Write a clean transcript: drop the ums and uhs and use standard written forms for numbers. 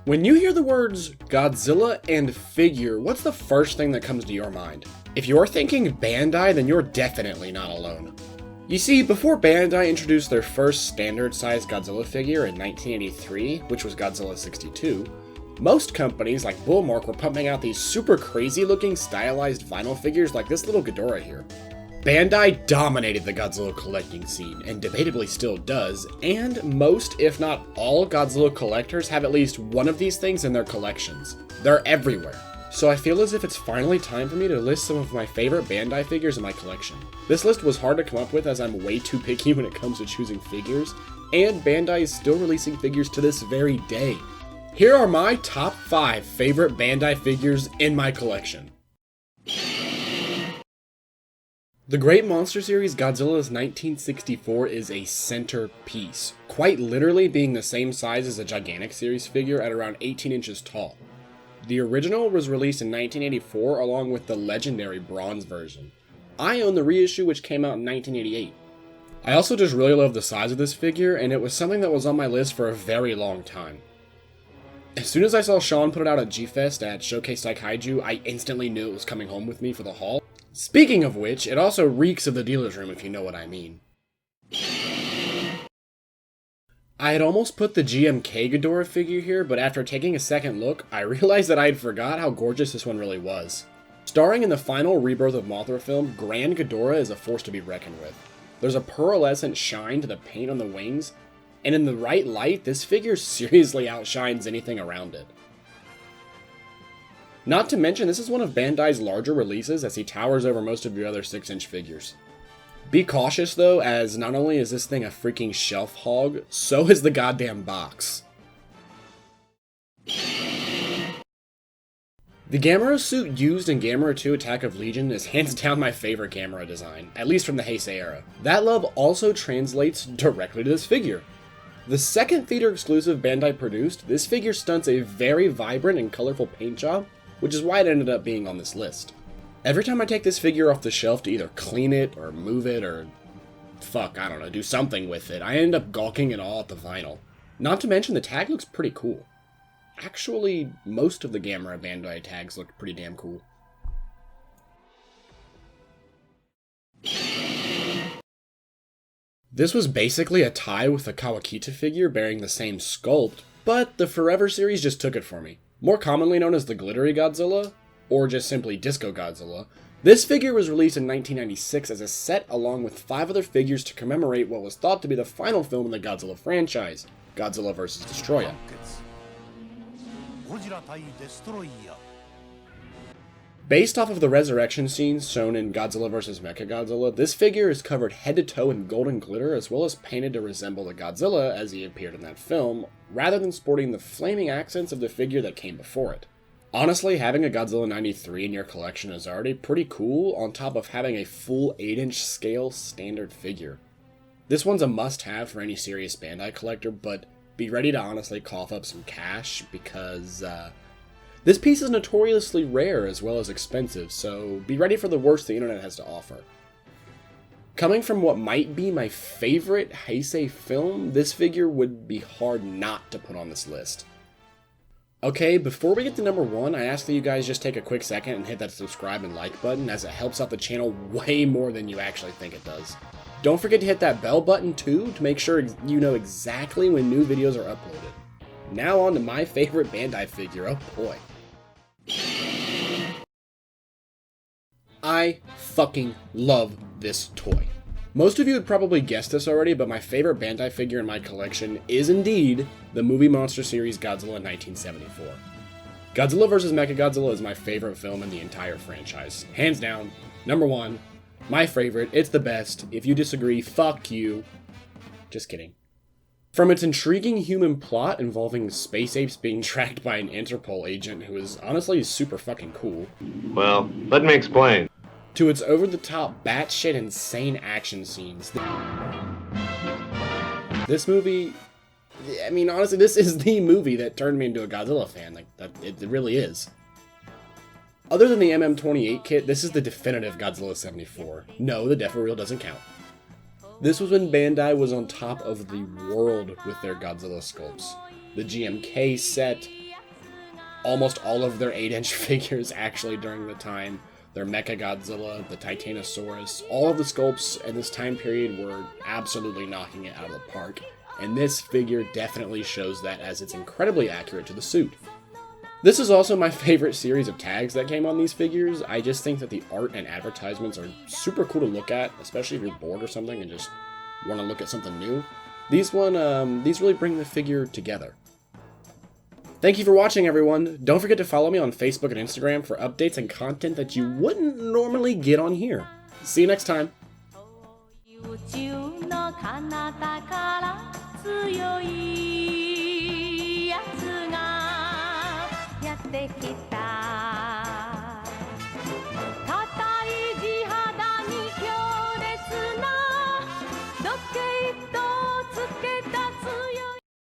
When you hear the words Godzilla and figure, what's the first thing that comes to your mind? If you're thinking Bandai, then you're definitely not alone. You see, before Bandai introduced their first standard-sized Godzilla figure in 1983, which was Godzilla 62, most companies like Bullmark were pumping out these super crazy-looking stylized vinyl figures like this little Godora here. Bandai dominated the Godzilla collecting scene, and debatably still does, and most, if not all, Godzilla collectors have at least one of these things in their collections. They're everywhere. So I feel as if it's finally time for me to list some of my favorite Bandai figures in my collection. This list was hard to come up with as I'm way too picky when it comes to choosing figures, and Bandai is still releasing figures to this very day. Here are my top 5 favorite Bandai figures in my collection. The Great Monster Series Godzilla's 1964 is a centerpiece, quite literally being the same size as a Gigantic Series figure at around 18 inches tall. The original was released in 1984 along with the legendary bronze version. I own the reissue which came out in 1988. I also just really love the size of this figure, and it was something that was on my list for a very long time. As soon as I saw Sean put it out at G-Fest at Showcase Daikaiju, I instantly knew it was coming home with me for the haul. Speaking of which, it also reeks of the dealer's room if you know what I mean. I had almost put the GMK Godora figure here, but after taking a second look, I realized that I had forgot how gorgeous this one really was. Starring in the final Rebirth of Mothra film, Gran Godora is a force to be reckoned with. There's a pearlescent shine to the paint on the wings, and in the right light, this figure seriously outshines anything around it. Not to mention, this is one of Bandai's larger releases as he towers over most of your other 6-inch figures. Be cautious though, as not only is this thing a freaking shelf hog, so is the goddamn box. The Gamera suit used in Gamera 2 Attack of Legion is hands down my favorite Gamera design, at least from the Heisei era. That love also translates directly to this figure. The second theater exclusive Bandai produced, this figure stunts a very vibrant and colorful paint job, which is why it ended up being on this list. Every time I take this figure off the shelf to either clean it, or move it, or do something with it, I end up gawking in awe at the vinyl. Not to mention the tag looks pretty cool. Actually, most of the Gamera Bandai tags look pretty damn cool. This was basically a tie with a Kawakita figure bearing the same sculpt, but the Forever series just took it for me. More commonly known as the Glittery Godzilla, or just simply Disco Godzilla, this figure was released in 1996 as a set along with 5 other figures to commemorate what was thought to be the final film in the Godzilla franchise, Godzilla vs. Destroyer. Based off of the resurrection scenes shown in Godzilla vs. Mecha Godzilla, this figure is covered head to toe in golden glitter as well as painted to resemble the Godzilla as he appeared in that film, rather than sporting the flaming accents of the figure that came before it. Honestly, having a Godzilla 93 in your collection is already pretty cool, on top of having a full 8-inch scale standard figure. This one's a must-have for any serious Bandai collector, but be ready to honestly cough up some cash, because, this piece is notoriously rare as well as expensive, so be ready for the worst the internet has to offer. Coming from what might be my favorite Heisei film, this figure would be hard not to put on this list. Okay, before we get to number 1, I ask that you guys just take a quick second and hit that subscribe and like button, as it helps out the channel way more than you actually think it does. Don't forget to hit that bell button too, to make sure you know exactly when new videos are uploaded. Now on to my favorite Bandai figure, oh boy. I fucking love this toy. Most of you had probably guessed this already, but my favorite Bandai figure in my collection is indeed the Movie Monster Series Godzilla 1974. Godzilla vs. Mecha Godzilla is my favorite film in the entire franchise. Hands down, number 1, my favorite, it's the best. If you disagree, fuck you. Just kidding. From its intriguing human plot involving space apes being tracked by an Interpol agent who is honestly super fucking cool. Well, let me explain. To its over-the-top, batshit insane action scenes. This movie, I mean, honestly, this is the movie that turned me into a Godzilla fan. Like, it really is. Other than the MM28 kit, this is the definitive Godzilla 74. No, the Defa Reel doesn't count. This was when Bandai was on top of the world with their Godzilla sculpts. The GMK set, almost all of their 8-inch figures actually during the time. Their Mecha Godzilla, the Titanosaurus, all of the sculpts in this time period were absolutely knocking it out of the park, and this figure definitely shows that, as it's incredibly accurate to the suit. This is also my favorite series of tags that came on these figures. I just think that the art and advertisements are super cool to look at, especially if you're bored or something and just want to look at something new. These really bring the figure together. Thank you for watching, everyone. Don't forget to follow me on Facebook and Instagram for updates and content that you wouldn't normally get on here. See you next time. 宇宙の彼方から強い